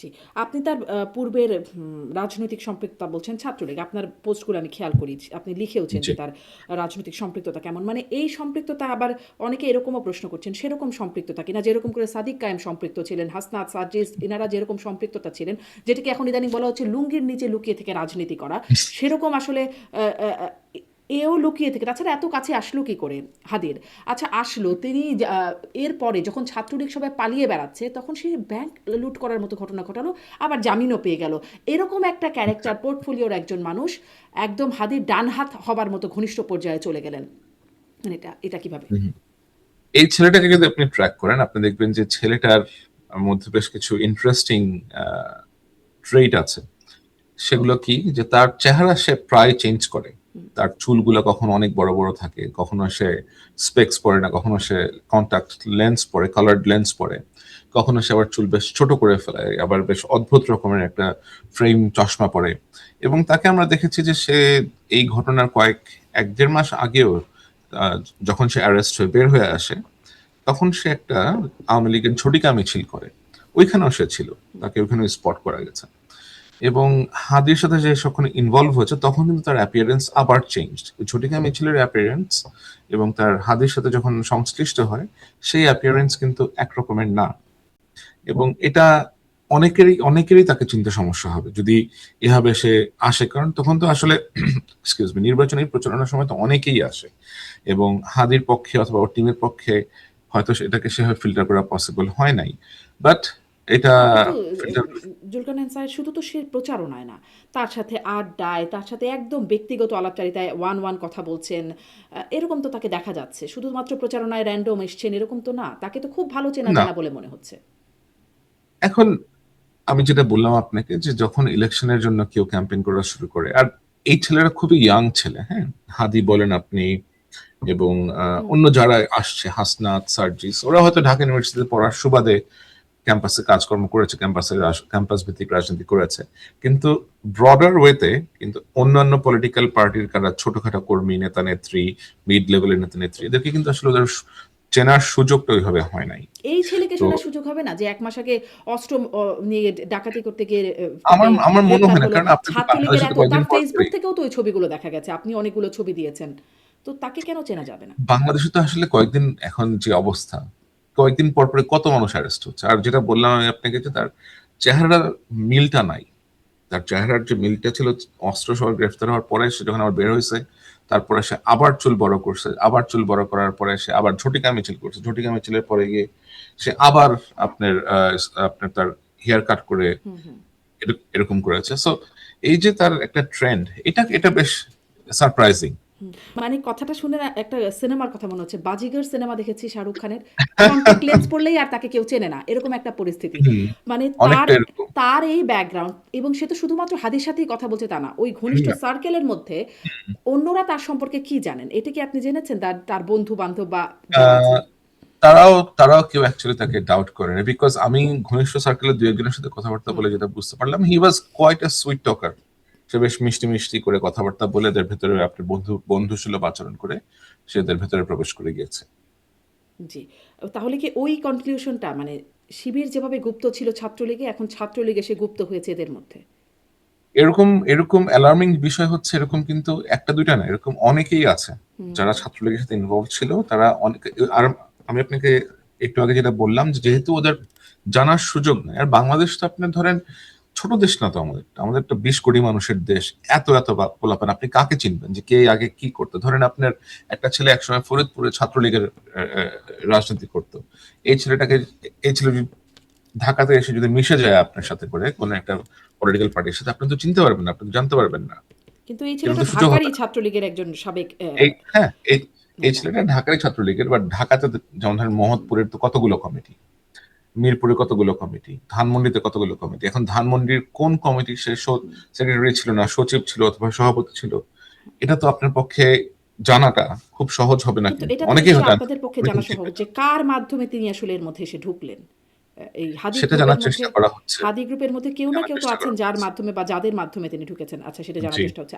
জি। আপনি তার পূর্বের রাজনৈতিক সম্পৃক্ততা বলছেন ছাত্রলীগ। আপনার পোস্টগুলো আমি খেয়াল করি। আপনি লিখেওছেন জি। যে তার রাজনৈতিক সম্পৃক্ততা কেমন? মানে এই সম্পৃক্ততা আবার অনেকে এরকমও প্রশ্ন করছেন, সেরকম সম্পৃক্ততা কিনা? যেরকম করে সাদিক কায়েম সম্পৃক্ত ছিলেন, হাসনাত, সার্জিস এনারা যেরকম সম্পৃক্ততা ছিলেন, যেটাকে এখন ইদানিং বলা হচ্ছে লুঙ্গির নিচে লুকিয়ে থেকে রাজনীতি করা। সেরকম আসলে আ আ আ এও লুকিয়ে থেকে। তাছাড়া এত কাছে আসলো কি করে হাদির? আচ্ছা আসলো, তিনি এরপরে যখন ছাত্রলীগ সবাই পালিয়ে বেড়াচ্ছে, তখন সে ব্যাংক লুট করার মতো ঘটনা ঘটালো, আবার জামিনও পেয়ে গেল। এরকম একটা ক্যারেক্টার পোর্টফোলিওর একজন মানুষ একদম হাদির ডান হাত হবার মতো ঘনিষ্ঠ পর্যায়ে চলে গেলেন। মানে এটা কিভাবে? হুম। এই ছেলেটাকে যদি আপনি ট্র্যাক করেন, আপনি দেখবেন যে ছেলেটার মধ্যে বেশ কিছু ইন্টারেস্টিং ট্রেট আছে। সেগুলো কি? যে তার চেহারা সে প্রায় চেঞ্জ করে। তার চুলগুলো কখনো অনেক বড়, বড় থাকে, কখনো সে স্পেকস পরে না, কখনো সে কনট্যাক্ট লেন্স পরে, কালার্ড লেন্স পরে। কখনো সে আবার চুল বেশ ছোট করে ফেলে, আবার বেশ অদ্ভুত রকমের একটা ফ্রেম চশমা পরে। এবং তাকে আমরা দেখেছি যে সে এই ঘটনার ১-১.৫ মাস আগেও আ যখন সে অ্যারেস্ট হয়ে বের হয়ে আসে, তখন সে একটা আওয়ামী লীগের ঝটিকা মিছিল করে। ওইখানেও সে ছিল। তাকে ওইখানেও স্পট করা গেছে। এবং হাদির সাথে যে যখন ইনভলভ হয়েছে তখন কিন্তু তার অ্যাপিয়ারেন্স আবার চেঞ্জড। ঝটিকা মিছিলের অ্যাপিয়ারেন্স এবং তার হাদির সাথে যখন সংশ্লিষ্ট হয় সেই অ্যাপিয়ারেন্স কিন্তু একরকমের না। এবং এটা অনেকেরই তাকে চিনতে সমস্যা হবে যদি এভাবে সে আসে, কারণ তখন তো আসলে এক্সকিউজ মি, নির্বাচনী প্রচারণার সময় তো অনেকেই আসে এবং হাদির পক্ষে অথবা ওর টিমের পক্ষে হয়তো এটাকে সেভাবে ফিল্টার করা পসিবল হয় নাই, বাট এটা কিন্তু ফিল্টার। জুলকারনাইন স্যার শুধু তো সে প্রচারণায় না, তার সাথে আড্ডায়, তার সাথে একদম ব্যক্তিগত আলাপচারিতায় ওয়ান ওয়ান কথা বলছেন, এরকম তো তাকে দেখা যাচ্ছে। শুধুমাত্র প্রচারণায় র্যান্ডম এসছেন এরকম তো না, তাকে তো খুব ভালো চেনা না, জানা বলে মনে হচ্ছে। এখন আমি যেটা বললাম আপনাকে যে যখন ইলেকশনের জন্য কেউ ক্যাম্পেইন করা শুরু করে, আর এই ছেলেরা খুবই ইয়াং ছেলে, হ্যাঁ, হাদি বলেন আপনি এবং অন্য যারা আসছে, হাসনাত, সার্জিস, ওরা হয়তো ঢাকা ইউনিভার্সিটিতে পড়ার সুবাদে ক্যাম্পাসে কাজকর্ম করেছে, ক্যাম্পাস ভিত্তিক রাজনীতি করেছে, কিন্তু ব্রডার ওয়েতে কিন্তু অন্যান্য পলিটিক্যাল পার্টির কারা ছোটখাটো কর্মী, নেতা নেত্রী, মিড লেভেলের নেতা নেত্রী, এদেরকে কিন্তু আসলে ওদের চেনার সুযোগটা ওইভাবে হয় নাই। এই ছেলেকে তো চেনার সুযোগ হবে না যে ১ মাস আগে অস্ত্র নিয়ে ডাকাতি করতে গিয়ে আমার তাকে আমার মনে গ্রেপ্তার হয় না, হলো। কারণ আপনি তো ছাত্রলীগের বাংলাদেশে তো এত, কয়েকদিন তার পর ফেসবুক পরই, থেকেও তো ওই ছবিগুলো দেখা গেছে। আপনি অনেকগুলো ছবি দিয়েছেন। তো তাকে কেন চেনা যাবে না? বাংলাদেশে তো আসলে কয়েকদিন এখন যে অবস্থা, কয়েকদিন পর পরে কত মানুষ অ্যারেস্ট হচ্ছে। আর যেটা বললাম আমি আপনাকে যে তার চেহারার মিলটা নাই। তার চেহারার যে মিলটা ছিল অস্ত্র সহ গ্রেফতার হওয়ার পরে, সে যখন আবার বের হয়েছে, তারপরে সে আবার চুল বড় করছে, আবার চুল বড় করার পরে সে আবার ঝটিকা মিছিল করছে, ঝটিকা মিছিলের পরে গিয়ে সে আবার আপনার আপনার তার হেয়ার কাট করে এরকম করেছে। সো এই যে তার একটা ট্রেন্ড, এটা এটা বেশ সারপ্রাইজিং। মানে কথাটা শুনে না একটা সিনেমার কথা মনে হচ্ছে। 'বাজিগর' সিনেমা দেখেছি শাহরুখ খানের। কনট্যাক্ট লেন্স পড়লেই আর তাকে কেউ চেনে না। এরকম একটা পরিস্থিতি। মানে তার অনেকটা এরকম। তার এই ব্যাকগ্রাউন্ড, এবং সে তো শুধুমাত্র হাদির সাথেই কথা বলছে তা না। ওই ঘনিষ্ঠ না, সার্কেলের মধ্যে অন্যরা তার সম্পর্কে কি জানেন? এটা কি আপনি জেনেছেন? তার তার বন্ধু-বান্ধব বা যারা আছে? আহ, তারাও কেউ অ্যাকচুয়ালি তাকে ডাউট করে না, বিকজ আমি ঘনিষ্ঠ সার্কেলের দু একজনের সাথে কথাবার্তা বলে যেটা বুঝতে পারলাম, he was quite a sweet talker. সে বেশ মিষ্টি মিষ্টি করে কথাবার্তা বলে এদের ভেতরে আপনার বন্ধুসুলভ আচরণ করে সে এদের ভেতরে প্রবেশ করে গিয়েছে। জি। তাহলে কি ওই কনক্লুশনটা, মানে শিবির যেভাবে গুপ্ত ছিল ছাত্রলীগে, এখন ছাত্রলীগ এসে গুপ্ত হয়েছে এদের মধ্যে? এরকম এরকম অ্যালার্মিং বিষয় হচ্ছে, এরকম কিন্তু একটা দুইটা না, এরকম অনেকেই আছে যারা ছাত্রলীগের সাথে ইনভলভ ছিল। তারা অনেক, আর আমি আপনাকে একটু আগে যেটা বললাম যে যেহেতু ওদের জানার সুযোগ নেই, আর বাংলাদেশ তো আপনি ধরেন ছোট দেশ না তো, আমাদের তো ২০ কোটি মানুষের দেশ। এত এত পোলাপান, আপনি কাকে চিনবেন যে কে আগে কি করতো? ধরেন আপনার একটা ছেলে একসময় ফরিদপুরে ছাত্রলীগের রাজনীতি করতো। এই ছেলেটাকে, এই ছেলে ঢাকাতে এসে যদি মিশে যায় আপনার সাথে করে কোন একটা পলিটিক্যাল পার্টির সাথে, আপনি তো চিনতে পারবেন না, আপনি তো জানতে পারবেন না, কিন্তু এই এরকম ছেলেটা তো সুযোগ হবে ঢাকারই না। ছাত্রলীগের একজন সাবেক এই হ্যাঁ, এই নেতা। ছেলেটা ঢাকারই ছাত্রলীগের, বা ঢাকাতে যেমন ধরেন মোহাম্মদপুরের তো কতগুলো কমিটি, মিরপুরে কতগুলো কমিটি, ধানমন্ডিতে কতগুলো কমিটি। এখন ধানমন্ডির কোন কমিটি সে সেক্রেটারি ছিল না, সচিব ছিল অথবা সভাপতি ছিল, এটা তো আপনার পক্ষে জানাটা খুব সহজ হবে না, কিন্তু কিন্তু এটা তো অনেকেই নিশ্চয়ই হয়তো আপনাদের পক্ষে অনেকেই জানা সহজ চিনবে না। যে কার মাধ্যমে তিনি আসলে এর মধ্যে এসে ঢুকলেন। এই হাদি সেটা গ্রুপের জানার মধ্যে, চেষ্টা করা হচ্ছে, হাদি গ্রুপের মধ্যে কেউ না জানার কেউ তো চেষ্টা আছেন করা যার হচ্ছে। মাধ্যমে বা যাদের মাধ্যমে তিনি ঢুকেছেন। আচ্ছা, সেটা জানার জি। চেষ্টা হচ্ছে।